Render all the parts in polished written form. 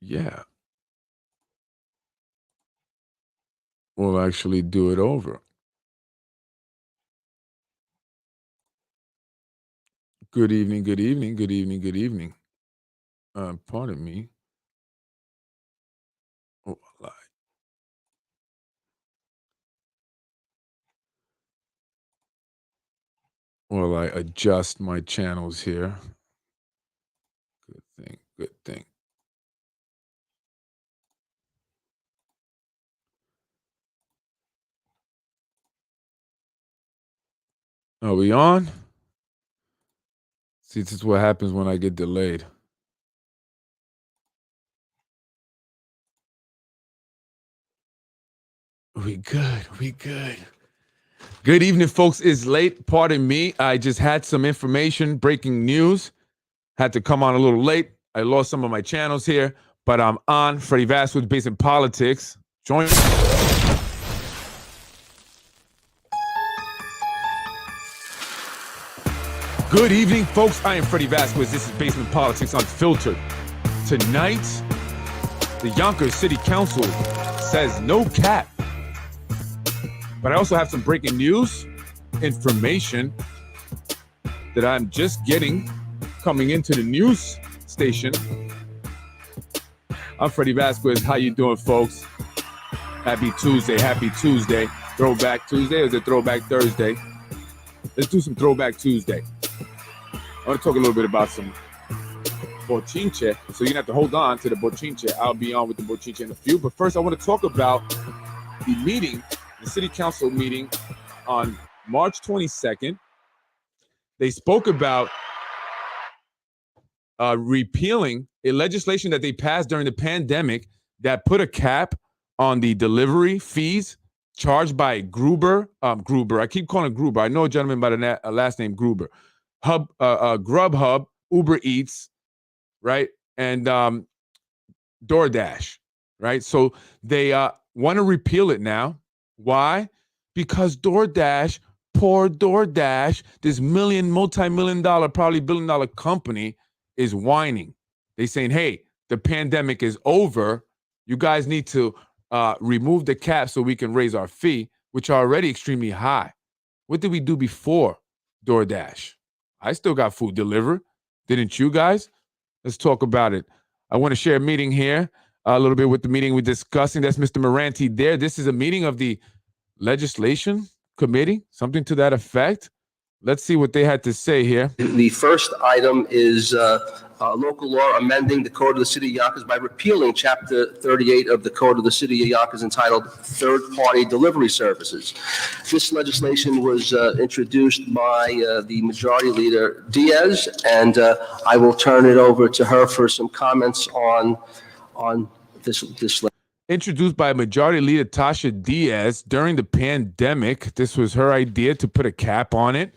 Yeah. We'll actually do it over. Good evening, good evening, good evening, good evening. Pardon me. Oh, while I adjust my channels here. Good thing, good thing. Are we on? See, this is what happens when I get delayed. We good. We good. Good evening, folks. It's late. Pardon me. I just had some information, breaking news. Had to come on a little late. I lost some of my channels here, but I'm on. Freddie Vasquez, based in politics. Join. Good evening, folks. I am Freddie Vasquez. This is Basement Politics Unfiltered. Tonight, the Yonkers City Council says no cap. But I also have some breaking news information that I'm just getting coming into the news station. I'm Freddie Vasquez. How you doing, folks? Happy Tuesday. Happy Tuesday. Throwback Tuesday or is it Throwback Thursday? Let's do some Throwback Tuesday. I want to talk a little bit about some bochinche. So you're going to have to hold on to the bochinche. I'll be on with the bochinche in a few. But first, I want to talk about the meeting, the city council meeting on March 22nd. They spoke about repealing a legislation that they passed during the pandemic that put a cap on the delivery fees charged by Gruber. I keep calling it Gruber. I know a gentleman by the last name Gruber. Grubhub, Uber Eats, right? And DoorDash, right? So they want to repeal it now. Why? Because DoorDash, poor DoorDash, this multi-million dollar, probably billion-dollar company is whining. They saying, hey, the pandemic is over. You guys need to remove the cap so we can raise our fee, which are already extremely high. What did we do before DoorDash? I still got food delivered. Didn't you guys? Let's talk about it. I want to share a meeting here, a little bit with the meeting we're discussing. That's Mr. Moranti there. This is a meeting of the legislation committee, something to that effect. Let's see what they had to say here. The first item is local law amending the Code of the City of Yonkers by repealing Chapter 38 of the Code of the City of Yonkers entitled Third-Party Delivery Services. This legislation was introduced by the Majority Leader Diaz, and I will turn it over to her for some comments on this legislation. Introduced by Majority Leader Tasha Diaz during the pandemic. This was her idea to put a cap on it.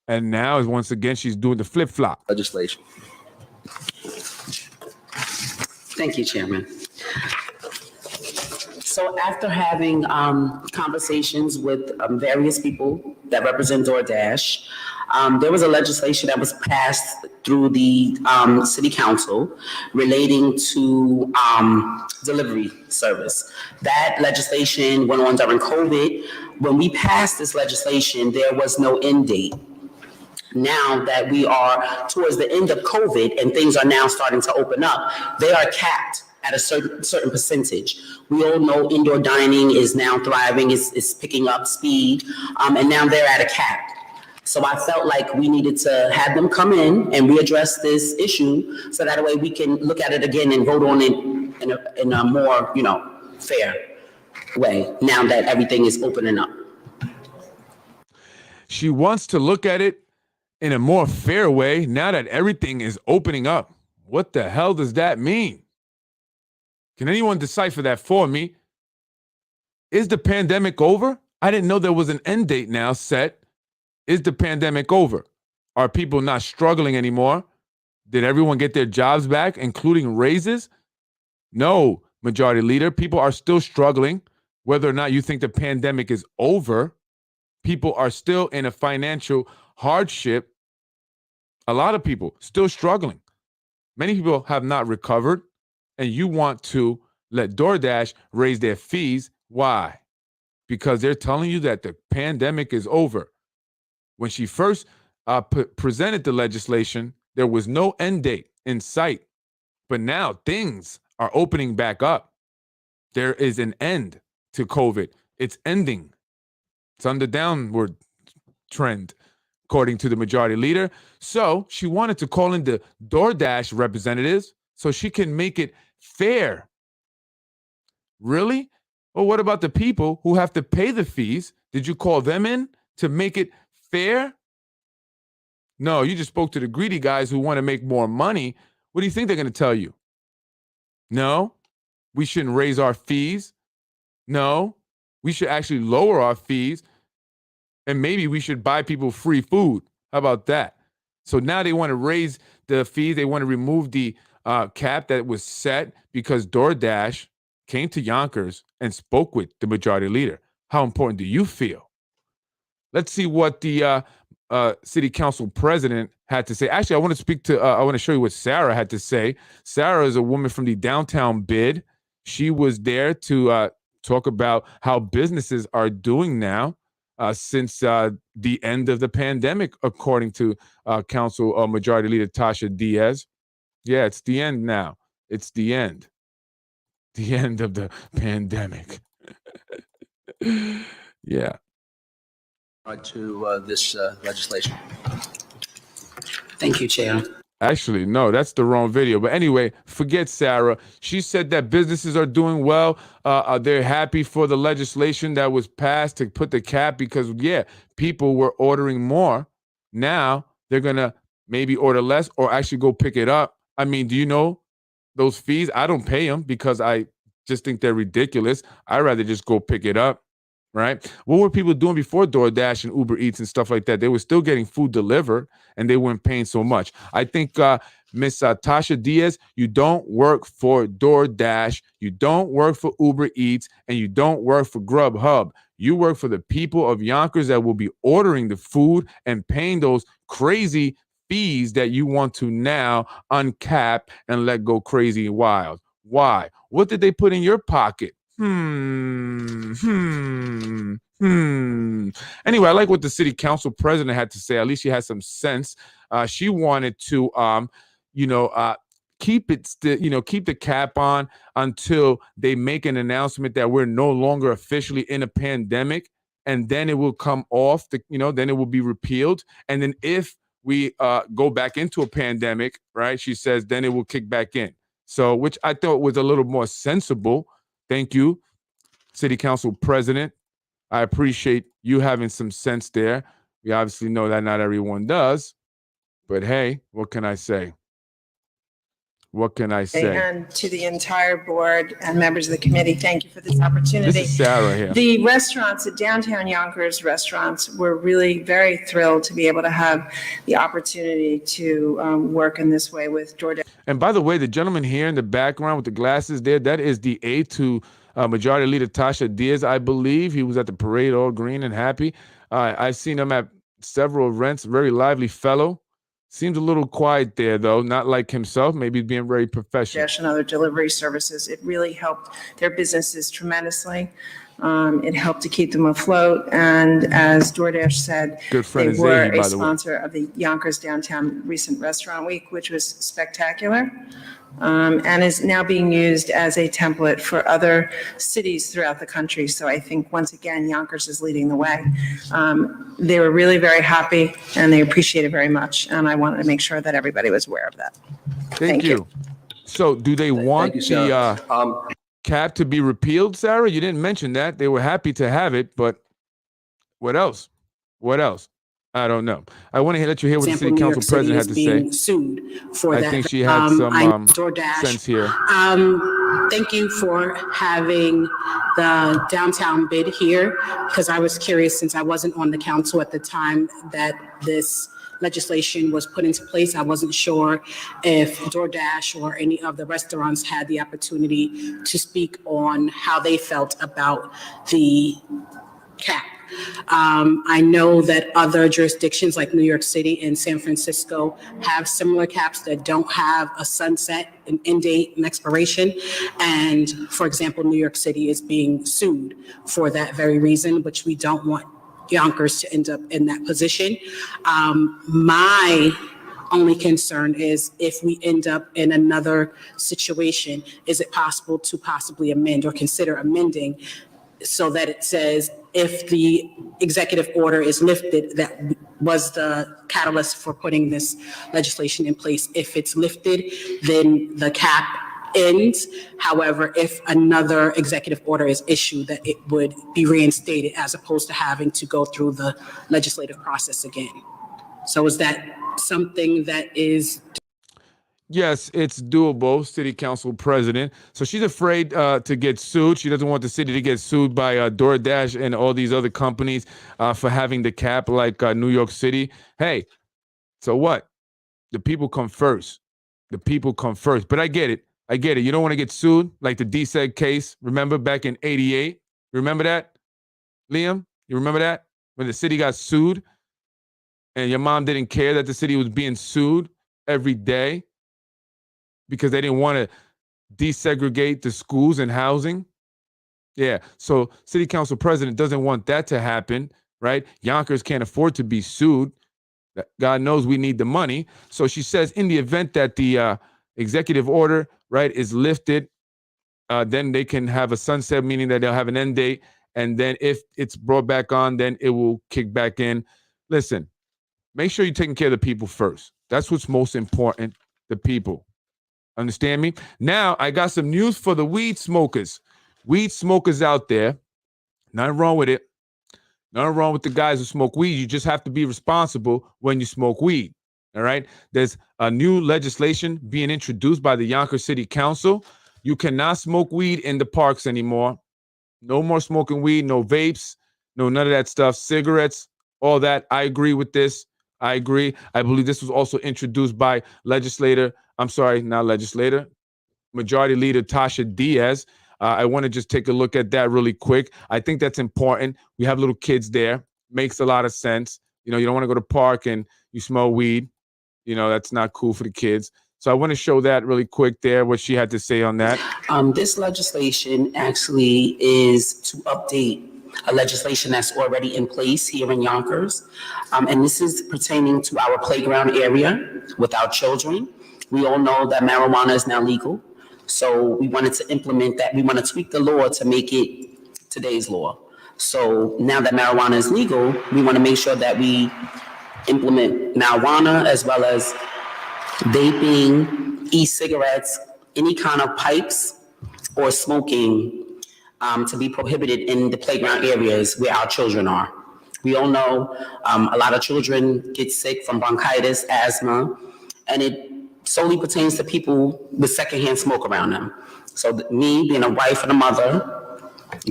And now, once again, she's doing the flip-flop. Legislation. Thank you, Chairman. So after having conversations with various people that represent DoorDash, there was a legislation that was passed through the city council relating to delivery service. That legislation went on during COVID. When we passed this legislation, there was no end date. Now that we are towards the end of COVID and things are now starting to open up, they are capped at a certain percentage. We all know indoor dining is now thriving, is picking up speed, and now they're at a cap. So I felt like we needed to have them come in and readdress this issue so that way we can look at it again and vote on it in a more, fair way now that everything is opening up. She wants to look at it in a more fair way now that everything is opening up. What the hell does that mean? Can anyone decipher that for me? Is the pandemic over? I didn't know there was an end date now set. Is the pandemic over? Are people not struggling anymore? Did everyone get their jobs back, including raises? No, Majority Leader. People are still struggling. Whether or not you think the pandemic is over, people are still in a financial hardship. A lot of people still struggling. Many people have not recovered. and you want to let DoorDash raise their fees. Why? Because they're telling you that the pandemic is over. When she first presented the legislation, there was no end date in sight. But now things are opening back up. There is an end to COVID. It's ending. It's on the downward trend, according to the majority leader. So she wanted to call in the DoorDash representatives so she can make it fair. Really? Well, what about the people who have to pay the fees? Did you call them in to make it fair? No, you just spoke to the greedy guys who want to make more money. What do you think they're going to tell you? No, we shouldn't raise our fees. No, we should actually lower our fees. And maybe we should buy people free food. How about that? So now they want to raise the fees. They want to remove the cap that was set because DoorDash came to Yonkers and spoke with the majority leader. How important do you feel? Let's see what the city council president had to say. Actually, I want to show you what Sarah had to say. Sarah is a woman from the downtown bid. She was there to talk about how businesses are doing now since the end of the pandemic, according to council majority leader Tasha Diaz. Yeah, it's the end now. It's the end. The end of the pandemic. Yeah. To this legislation. Thank you, Chair. Actually, no, that's the wrong video. But anyway, forget Sarah. She said that businesses are doing well. They're happy for the legislation that was passed to put the cap because, yeah, people were ordering more. Now they're going to maybe order less or actually go pick it up. I mean, do you know those fees? I don't pay them because I just think they're ridiculous. I'd rather just go pick it up. Right? What were people doing before DoorDash and Uber Eats and stuff like that? They were still getting food delivered and they weren't paying so much. I think Miss Tasha Diaz, you don't work for DoorDash, you don't work for Uber Eats, and you don't work for Grubhub. You work for the people of Yonkers that will be ordering the food and paying those crazy fees that you want to now uncap and let go crazy and wild. Why? What did they put in your pocket? Anyway, I like what the city council president had to say. At least she had some sense. She wanted to, keep the cap on until they make an announcement that we're no longer officially in a pandemic, and then it will come off. Then it will be repealed, and then if we go back into a pandemic, right? She says then it will kick back in. So, which I thought was a little more sensible. Thank you, City Council President. I appreciate you having some sense there. We obviously know that not everyone does, but hey, what can I say? What can I say? And to the entire board and members of the committee, thank you for this opportunity. This is Sarah here. The restaurants, the downtown Yonkers restaurants, were really very thrilled to be able to have the opportunity to work in this way with DoorDash. And by the way, the gentleman here in the background with the glasses there, that is the aide to Majority Leader Tasha Diaz, I believe. He was at the parade all green and happy. I've seen him at several events, very lively fellow. Seems a little quiet there, though, not like himself, maybe being very professional. And other delivery services. It really helped their businesses tremendously. It helped to keep them afloat. And as DoorDash said, Good friend they were Zahi, by a the way. sponsor of the Yonkers Downtown Recent Restaurant Week, which was spectacular. And is now being used as a template for other cities throughout the country. So I think, once again, Yonkers is leading the way. They were really very happy, and they appreciate it very much. And I wanted to make sure that everybody was aware of that. Thank you. So do they want you, Sarah. the cap to be repealed, Sarah? You didn't mention that. They were happy to have it, but what else? What else? I don't know. I want to let you hear what the city council president had to say. Sued for I that. think she had some DoorDash. sense here. Thank you for having the downtown bid here, because I was curious, since I wasn't on the council at the time that this legislation was put into place. I wasn't sure if DoorDash or any of the restaurants had the opportunity to speak on how they felt about the cap. I know that other jurisdictions like New York City and San Francisco have similar caps that don't have a sunset, an end date, an expiration. And for example, New York City is being sued for that very reason, which we don't want Yonkers to end up in that position. My only concern is if we end up in another situation, is it possible to possibly amend or consider amending so that it says if the executive order is lifted, that was the catalyst for putting this legislation in place. If it's lifted, then the cap ends. However, if another executive order is issued, that it would be reinstated as opposed to having to go through the legislative process again. So is that something that is? Yes, it's doable, city council president. So she's afraid to get sued. She doesn't want the city to get sued by DoorDash and all these other companies for having the cap like New York City. Hey, so what? The people come first. The people come first. But I get it. I get it. You don't want to get sued like the DSEG case. Remember back in '88? Remember that? Liam, you remember that? When the city got sued and your mom didn't care that the city was being sued every day because they didn't want to desegregate the schools and housing. Yeah, so city council president doesn't want that to happen, right? Yonkers can't afford to be sued. God knows we need the money. So she says in the event that the executive order, right, is lifted, then they can have a sunset, meaning that they'll have an end date. And then if it's brought back on, then it will kick back in. Listen, make sure you're taking care of the people first. That's what's most important, the people. Understand me? Now, I got some news for the weed smokers. Weed smokers out there, nothing wrong with it. Nothing wrong with the guys who smoke weed. You just have to be responsible when you smoke weed. All right? There's a new legislation being introduced by the Yonkers City Council. You cannot smoke weed in the parks anymore. No more smoking weed, no vapes, no none of that stuff. Cigarettes, all that. I agree with this. I agree. I believe this was also introduced by Majority Leader Tasha Diaz. I want to just take a look at that really quick. I think that's important. We have little kids there. Makes a lot of sense. You know, you don't want to go to park and you smell weed. You know, that's not cool for the kids. So I want to show that really quick there, what she had to say on that. This legislation actually is to update a legislation that's already in place here in Yonkers. And this is pertaining to our playground area with our children. We all know that marijuana is now legal. So we wanted to implement that. We want to tweak the law to make it today's law. So now that marijuana is legal, we want to make sure that we implement marijuana as well as vaping, e-cigarettes, any kind of pipes or smoking to be prohibited in the playground areas where our children are. We all know a lot of children get sick from bronchitis, asthma, and it solely pertains to people with secondhand smoke around them. So me being a wife and a mother,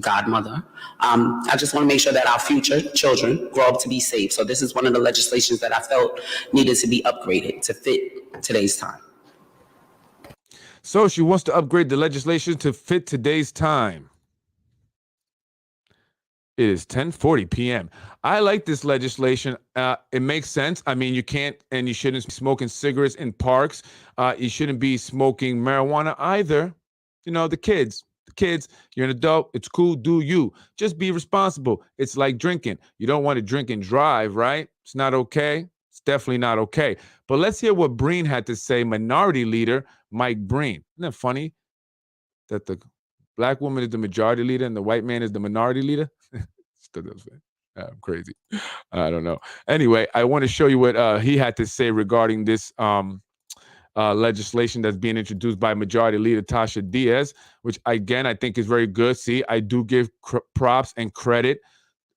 godmother, I just want to make sure that our future children grow up to be safe. So this is one of the legislations that I felt needed to be upgraded to fit today's time. So she wants to upgrade the legislation to fit today's time. It is 10:40 p.m. I like this legislation. It makes sense. I mean, you can't and you shouldn't be smoking cigarettes in parks. You shouldn't be smoking marijuana either. You know, the kids, you're an adult. It's cool. Do you. Just be responsible. It's like drinking. You don't want to drink and drive, right? It's not okay. It's definitely not okay. But let's hear what Breen had to say, Minority Leader Mike Breen. Isn't that funny that the black woman is the majority leader and the white man is the minority leader? I'm crazy. I don't know. Anyway, I want to show you what he had to say regarding this legislation that's being introduced by Majority Leader Tasha Diaz, which again, I think is very good. See, I do give props and credit.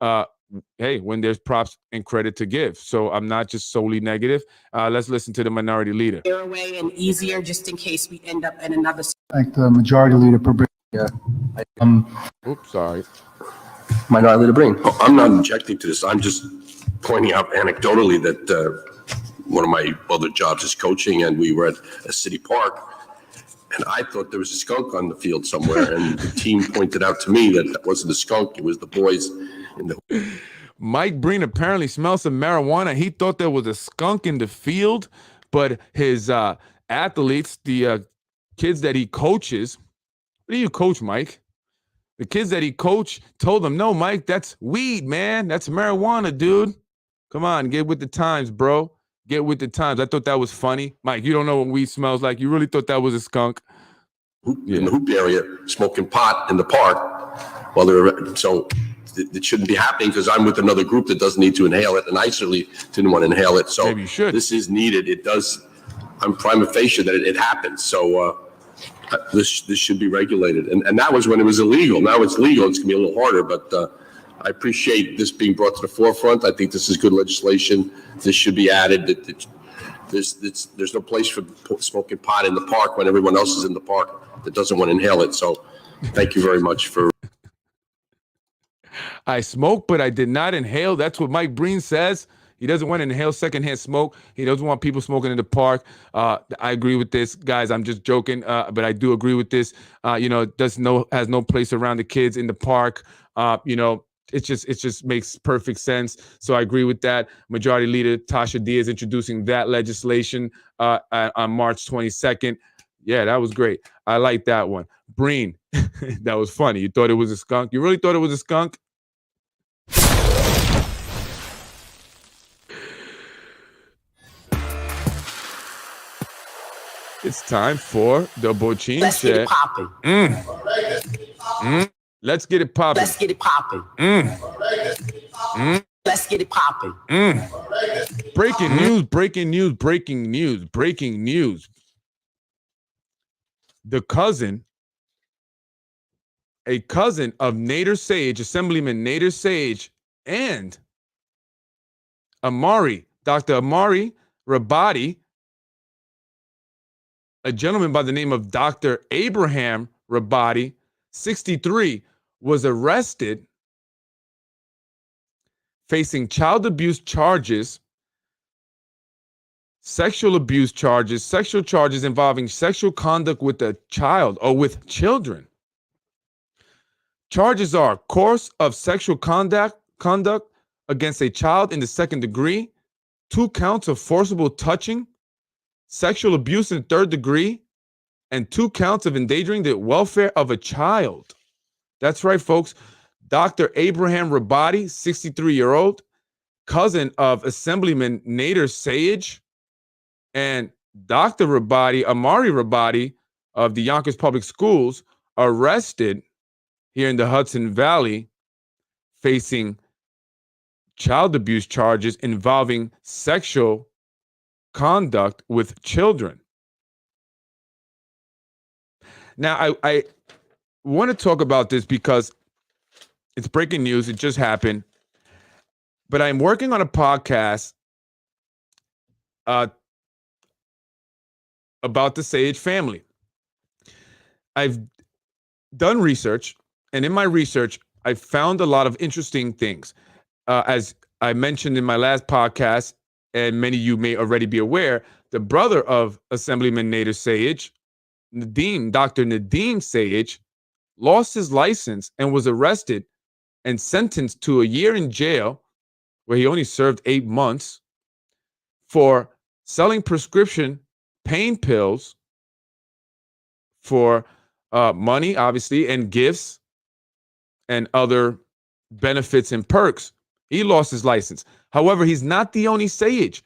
Hey, when there's props and credit to give. So I'm not just solely negative. Let's listen to the Minority Leader. Clearer way and easier just in case we end up in another. Thank the Majority Leader for bringing. Oops, sorry. Minority Leader Breen. Oh, I'm not objecting to this. I'm just pointing out anecdotally that one of my other jobs is coaching, and we were at a city park, and I thought there was a skunk on the field somewhere, and the team pointed out to me that that wasn't a skunk, it was the boys in the. Mike Breen apparently smelled some marijuana. He thought there was a skunk in the field, but his athletes, the kids that he coaches, what do you coach, Mike? The kids that he coached told him, no, Mike, that's weed, man. That's marijuana, dude. Come on, get with the times, bro. Get with the times. I thought that was funny. Mike, you don't know what weed smells like. You really thought that was a skunk? In the hoop area, smoking pot in the park. Well, so it shouldn't be happening because I'm with another group that doesn't need to inhale it, and I certainly didn't want to inhale it. So maybe you should. This is needed. It does. I'm prima facie that it happens. So this should be regulated, and that was when it was illegal. Now it's legal. It's gonna be a little harder, but I appreciate this being brought to the forefront. I think this is good legislation. This should be added. There's no place for smoking pot in the park when everyone else is in the park that doesn't want to inhale it. So thank you very much for. I smoked, but I did not inhale. That's what Mike Breen says. He doesn't want to inhale secondhand smoke. He doesn't want people smoking in the park. I agree with this, guys. I'm just joking, but I do agree with this. It has no place around the kids in the park. It just makes perfect sense. So I agree with that. Majority Leader Tasha Diaz introducing that legislation on March 22nd. Yeah, that was great. I like that one. Breen, that was funny. You thought it was a skunk? You really thought it was a skunk? It's time for the Bochin Let's get it popping. Let's get it popping. Let's get it popping. Let's get it popping. Breaking news, breaking news, breaking news, breaking news. A cousin of Nader Sage, Assemblyman Nader Sage, and Dr. Amari Rabadi, a gentleman by the name of Dr. Abraham Rabadi, 63, was arrested facing child abuse charges, sexual abuse charges, sexual charges involving sexual conduct with a child or with children. Charges are course of sexual conduct against a child in the second degree, 2 counts of forcible touching, sexual abuse in the third degree, and 2 counts of endangering the welfare of a child. That's right, folks. Dr. Abraham Rabadi, 63-year-old, cousin of Assemblyman Nader Sage, and Dr. Rabadi, Amari Rabadi of the Yonkers Public Schools, arrested here in the Hudson Valley, facing child abuse charges involving sexual conduct with children. Now, I want to talk about this because it's breaking news. It just happened. But I'm working on a podcast about the Sage family. I've done research, and in my research, I found a lot of interesting things. As I mentioned in my last podcast, and many of you may already be aware, the brother of Assemblyman Nader Sage, Dr. Nadeem Sage, lost his license and was arrested and sentenced to a year in jail, where he only served 8 months, for selling prescription pain pills for money, obviously, and gifts and other benefits and perks. He lost his license. However, he's not the only Sage.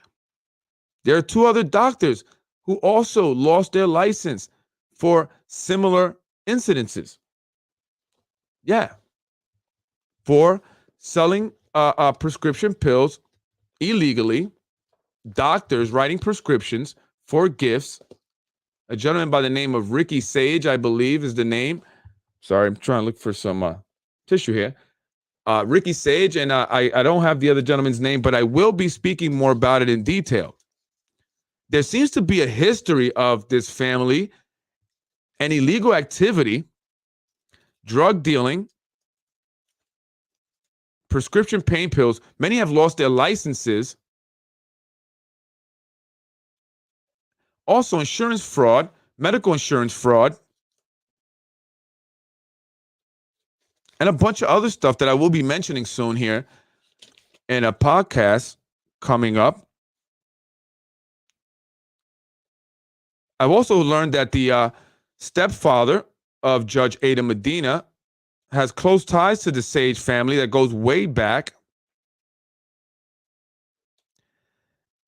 There are 2 other doctors who also lost their license for similar incidences. Yeah. For selling prescription pills illegally, doctors writing prescriptions for gifts. A gentleman by the name of Ricky Sage, I believe, is the name. Sorry, I'm trying to look for some tissue here. Ricky Sage, and I don't have the other gentleman's name, but I will be speaking more about it in detail. There seems to be a history of this family and illegal activity, drug dealing, prescription pain pills. Many have lost their licenses. Also, insurance fraud, medical insurance fraud, and a bunch of other stuff that I will be mentioning soon here. in a podcast coming up. I've also learned that the stepfather of Judge Ada Medina has close ties to the Sage family that goes way back.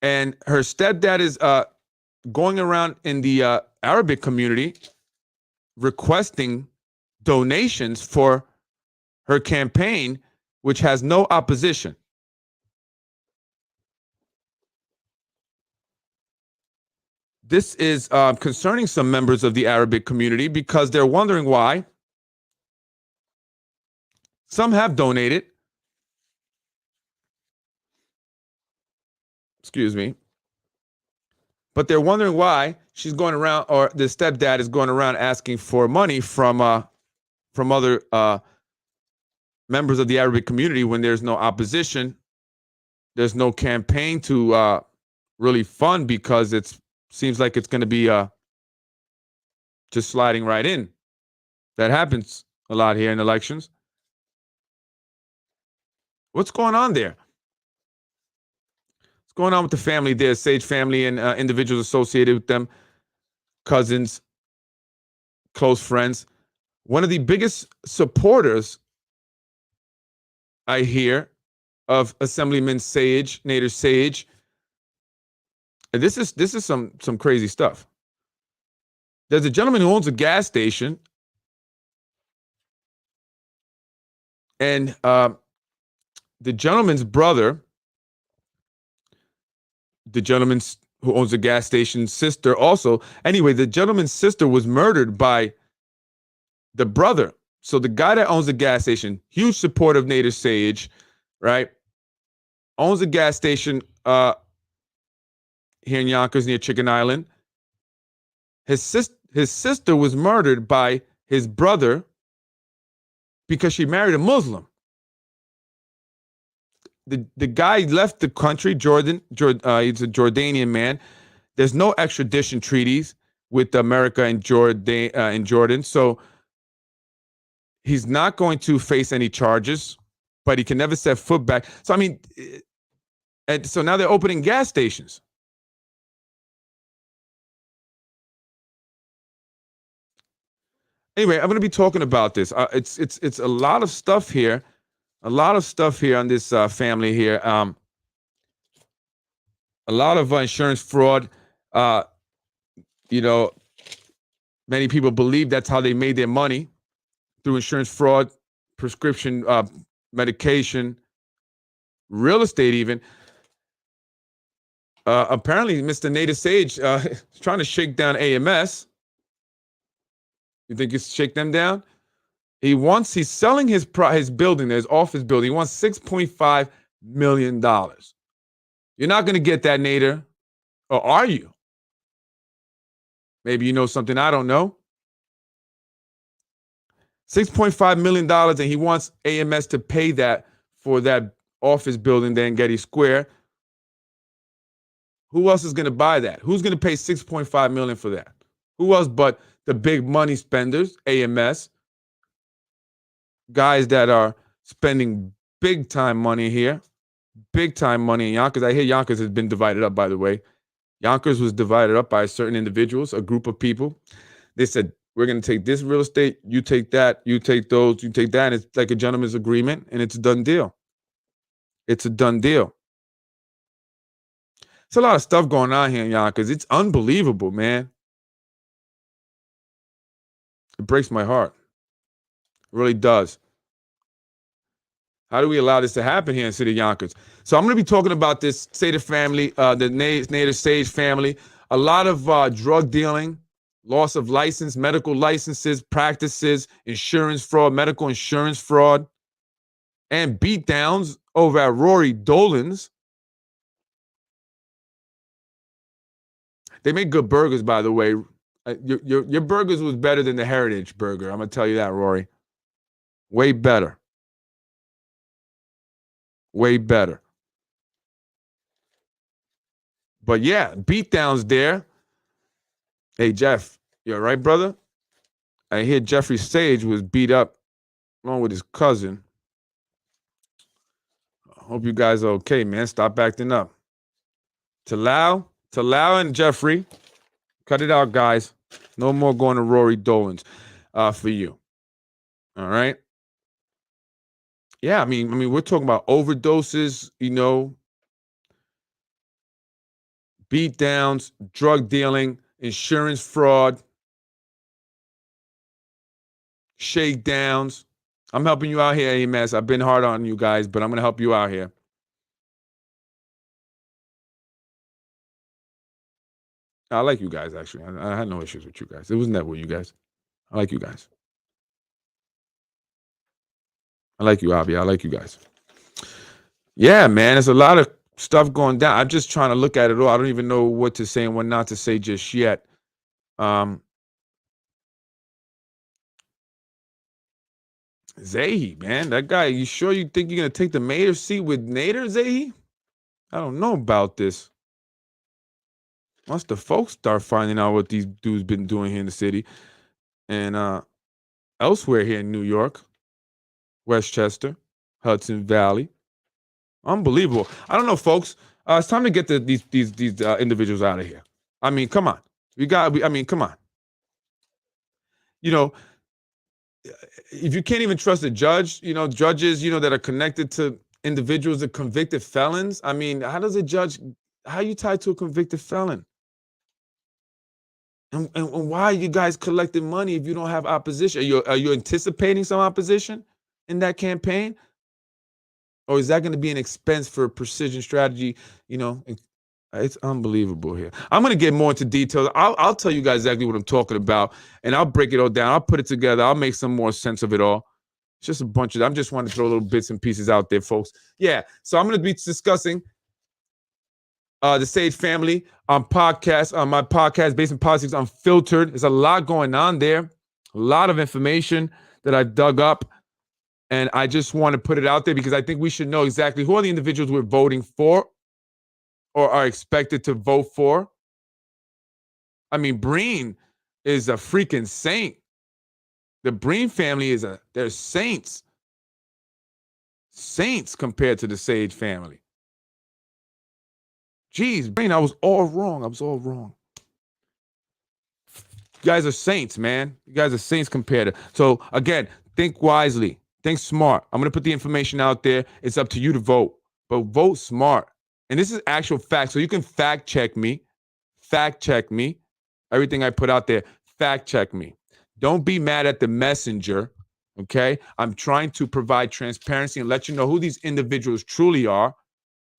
And her stepdad is going around in the Arabic community requesting donations for her campaign, which has no opposition. This is concerning some members of the Arabic community because they're wondering why. Some have donated. Excuse me. But they're wondering why she's going around, or the stepdad is going around asking for money from other members of the Arabic community when there's no opposition. There's no campaign to really fund because it seems like it's going to be just sliding right in. That happens a lot here in elections. What's going on there? What's going on with the family there, Sage family and individuals associated with them, cousins, close friends? One of the biggest supporters I hear of Assemblyman Sage, Nader Sage, and this is some crazy stuff. There's a gentleman who owns a gas station, and the gentleman's brother, the gentleman who owns the gas station's sister also. Anyway, the gentleman's sister was murdered by the brother. So the guy that owns the gas station, huge supporter of Nader Sage, right? Owns a gas station here in Yonkers near Chicken Island. His sister was murdered by his brother because she married a Muslim. The guy left the country, Jordan. He's a Jordanian man. There's no extradition treaties with America and Jordan, so he's not going to face any charges, but he can never set foot back. So I mean, and so now they're opening gas stations. Anyway, I'm going to be talking about this. It's a lot of stuff here. A lot of stuff here on this family here. A lot of insurance fraud. Many people believe that's how they made their money, through insurance fraud, prescription medication, real estate even. Apparently, Mr. Nader Sage is trying to shake down AMS. You think he's shake them down? He's selling his building, his office building. He wants $6.5 million. You're not going to get that, Nader. Or are you? Maybe you know something I don't know. $6.5 million, and he wants AMS to pay that for that office building there in Getty Square. Who else is going to buy that? Who's going to pay $6.5 million for that? Who else but the big money spenders, AMS? Guys that are spending big time money here, big time money in Yonkers. I hear Yonkers has been divided up, by the way. Yonkers was divided up by certain individuals, a group of people. They said, we're going to take this real estate, you take that, you take those, you take that. And it's like a gentleman's agreement, and it's a done deal. It's a done deal. It's a lot of stuff going on here in Yonkers. It's unbelievable, man. It breaks my heart. It really does. How do we allow this to happen here in the city of Yonkers? So I'm going to be talking about this Seder family, the Nader Sage family. A lot of drug dealing, loss of license, medical licenses, practices, insurance fraud, medical insurance fraud, and beatdowns over at Rory Dolan's. They make good burgers, by the way. Your burgers was better than the Heritage Burger. I'm going to tell you that, Rory. Way better. Way better. But yeah, beatdowns there. Hey, Jeff, you all right, brother? I hear Jeffrey Sage was beat up along with his cousin. Hope you guys are okay, man. Stop acting up. Talal and Jeffrey, cut it out, guys. No more going to Rory Dolan's for you. All right. Yeah, I mean, we're talking about overdoses, beat downs, drug dealing, insurance fraud, shakedowns. I'm helping you out here, AMS. I've been hard on you guys, but I'm going to help you out here. I like you guys, actually. I had no issues with you guys. It was never with you guys. I like you guys. I like you, Abby. I like you guys. Yeah, man. There's a lot of stuff going down. I'm just trying to look at it all. I don't even know what to say and what not to say just yet. Zahi, man, that guy, you sure you think you're going to take the mayor seat with Nader, Zahi? I don't know about this. Once the folks start finding out what these dudes been doing here in the city and elsewhere here in New York, Westchester, Hudson Valley. Unbelievable. I don't know, folks. It's time to get these individuals out of here. I mean, come on. Come on. If you can't even trust a judge, judges, that are connected to individuals that convicted felons. I mean, how are you tied to a convicted felon? And why are you guys collecting money if you don't have opposition? Are you anticipating some opposition in that campaign? Or is that going to be an expense for precision strategy? It's unbelievable here. I'm going to get more into details. I'll tell you guys exactly what I'm talking about, and I'll break it all down. I'll put it together. I'll make some more sense of it all. It's just a bunch of, I'm just wanting to throw little bits and pieces out there, folks. Yeah, so I'm going to be discussing the Sage family on podcast, on my podcast, Based in Politics Unfiltered. There's a lot going on there, a lot of information that I dug up, and I just want to put it out there because I think we should know exactly who are the individuals we're voting for or are expected to vote for. I mean, Breen is a freaking saint. The Breen family they're saints. Saints compared to the Sage family. Jeez, Breen, I was all wrong. You guys are saints, man. You guys are saints compared to. So again, think wisely. Think smart. I'm going to put the information out there. It's up to you to vote, but vote smart. And this is actual fact. So you can fact check me. Everything I put out there, fact check me. Don't be mad at the messenger, okay? I'm trying to provide transparency and let you know who these individuals truly are.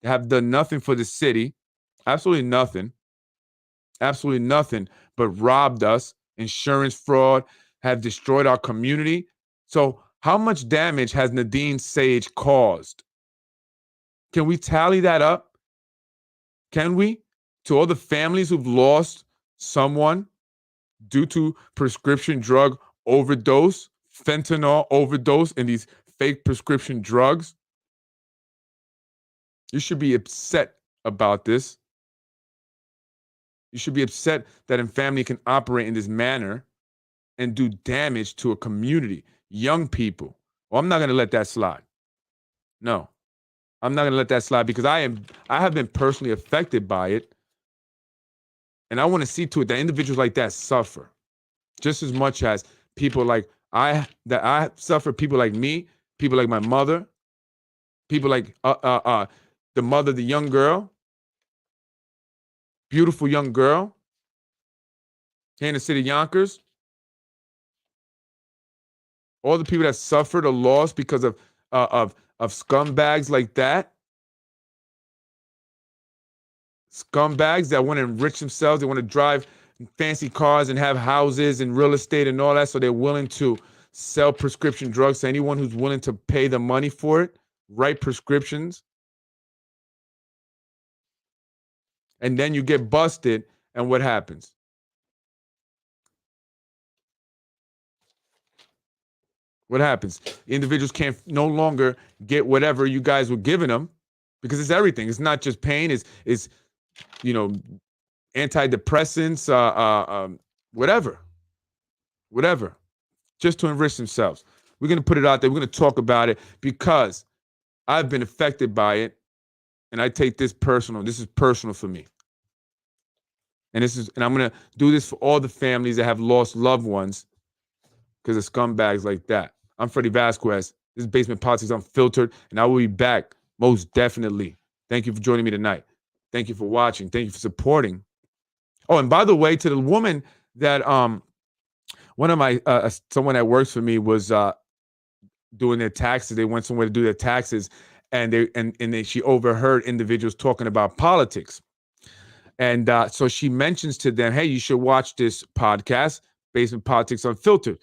They have done nothing for the city. Absolutely nothing, but robbed us, insurance fraud, have destroyed our community. So how much damage has Nadine Sage caused? Can we tally that up? Can we? To all the families who've lost someone due to prescription drug overdose, fentanyl overdose, and these fake prescription drugs. You should be upset about this. You should be upset that a family can operate in this manner and do damage to a community, young people. Well, I'm not going to let that slide. No, I'm not going to let that slide because I have been personally affected by it. And I want to see to it that individuals like that suffer just as much as people like I suffer, people like me, people like my mother, people like the mother of the young girl, beautiful young girl here in the city of Yonkers. All the people that suffered or lost because of scumbags like that. Scumbags that want to enrich themselves. They want to drive fancy cars and have houses and real estate and all that. So they're willing to sell prescription drugs to anyone who's willing to pay the money for it, write prescriptions. And then you get busted, and what happens? What happens? Individuals can't no longer get whatever you guys were giving them because it's everything. It's not just pain. It's antidepressants, whatever, just to enrich themselves. We're going to put it out there. We're going to talk about it because I've been affected by it, and I take this personal. This is personal for me. And I'm gonna do this for all the families that have lost loved ones because of scumbags like that. I'm Freddie Vasquez. This is Basement Politics Unfiltered, and I will be back most definitely. Thank you for joining me tonight. Thank you for watching. Thank you for supporting. Oh, and by the way, to the woman that one of my someone that works for me was doing their taxes. They went somewhere to do their taxes, and she overheard individuals talking about politics. And so she mentions to them, hey, you should watch this podcast, Basement Politics Unfiltered.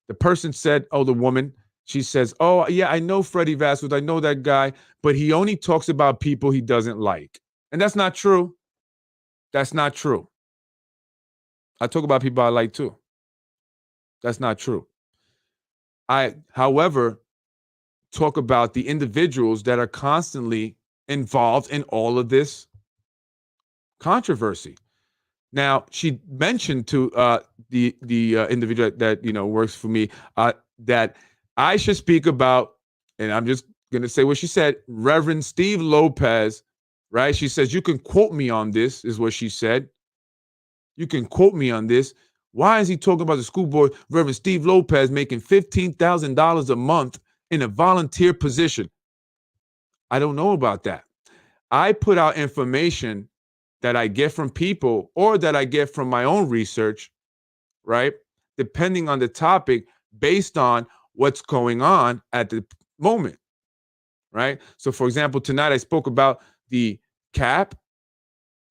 The person said, oh, the woman, she says, oh, yeah, I know Freddie Vasquez. I know that guy, but he only talks about people he doesn't like. And that's not true. That's not true. I talk about people I like too. That's not true. I, however, talk about the individuals that are constantly involved in all of this controversy. Now, she mentioned to the individual that works for me that I should speak about, and I'm just going to say what she said, Reverend Steve Lopez, right? She says, you can quote me on this, is what she said. You can quote me on this. Why is he talking about the school board, Reverend Steve Lopez, making $15,000 a month in a volunteer position? I don't know about that. I put out information that I get from people or that I get from my own research, right? Depending on the topic, based on what's going on at the moment, right? So, for example, tonight I spoke about the cap.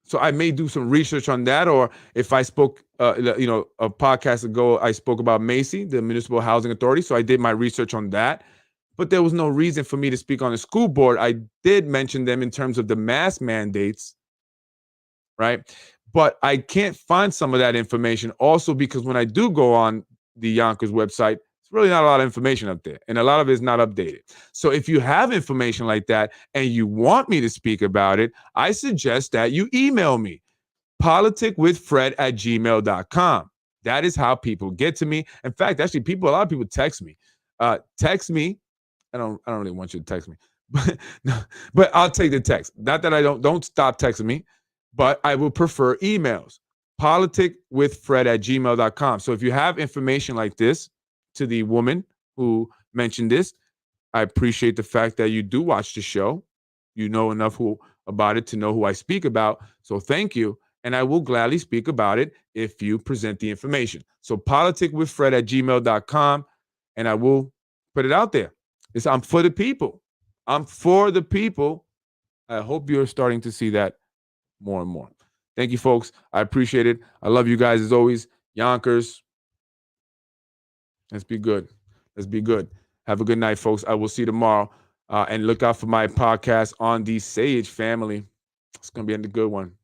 So I may do some research on that, or if I spoke, a podcast ago, I spoke about Macy, the Municipal Housing Authority. So I did my research on that, but there was no reason for me to speak on the school board. I did mention them in terms of the mask mandates, right? But I can't find some of that information also because when I do go on the Yonkers website, it's really not a lot of information up there, and a lot of it is not updated. So if you have information like that and you want me to speak about it, I suggest that you email me, politicwithfred@gmail.com. That is how people get to me. In fact, actually, a lot of people text me. Text me. I don't really want you to text me, but I'll take the text. Not that I don't stop texting me, but I will prefer emails. politicwithfred@gmail.com. So if you have information like this, to the woman who mentioned this, I appreciate the fact that you do watch the show. You know enough about it to know who I speak about. So thank you. And I will gladly speak about it if you present the information. So politicwithfred@gmail.com, and I will put it out there. I'm for the people. I'm for the people. I hope you're starting to see that more and more. Thank you, folks. I appreciate it. I love you guys as always. Yonkers. Let's be good. Let's be good. Have a good night, folks. I will see you tomorrow. And look out for my podcast on the Sage family. It's going to be a good one.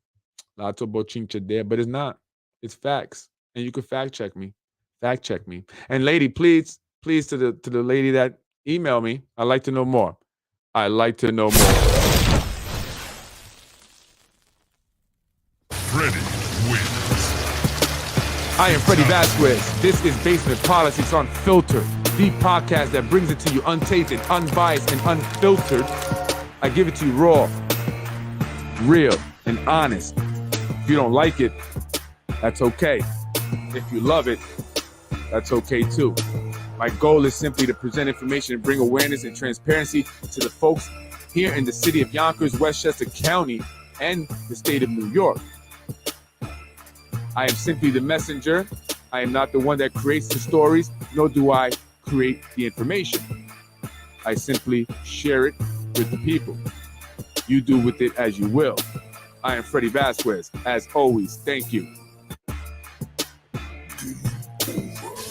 Lots of bochincha there, but it's not. It's facts. And you can fact check me. Fact check me. And lady, please to the lady that emailed me, I'd like to know more. I'd like to know more. Freddie wins. I am Freddie Vasquez. This is Basement Politics Unfiltered, the podcast that brings it to you untainted, unbiased, and unfiltered. I give it to you raw, real, and honest. If you don't like it, that's okay. If you love it, that's okay too. My goal is simply to present information and bring awareness and transparency to the folks here in the city of Yonkers, Westchester County, and the state of New York. I am simply the messenger. I am not the one that creates the stories, nor do I create the information. I simply share it with the people. You do with it as you will. I am Freddie Vasquez. As always, thank you.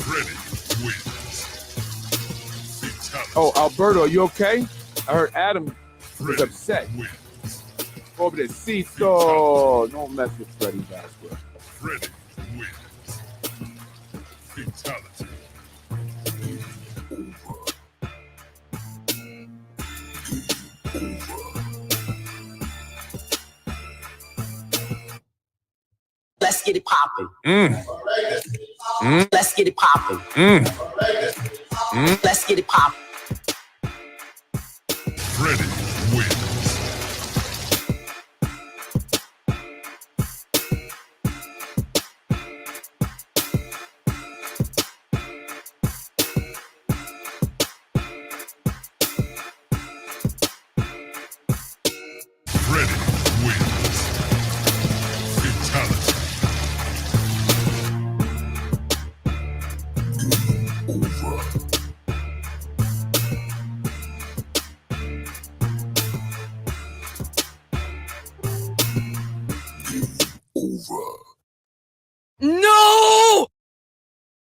Freddie wins. Oh, Alberto, are you okay? I heard Adam was Freddie upset. wins. Over there, Cito. Don't mess with Freddie Vasquez. Freddie wins. Fatality. Let's get it popping. Let's get it popping. Let's get it popping. Freddie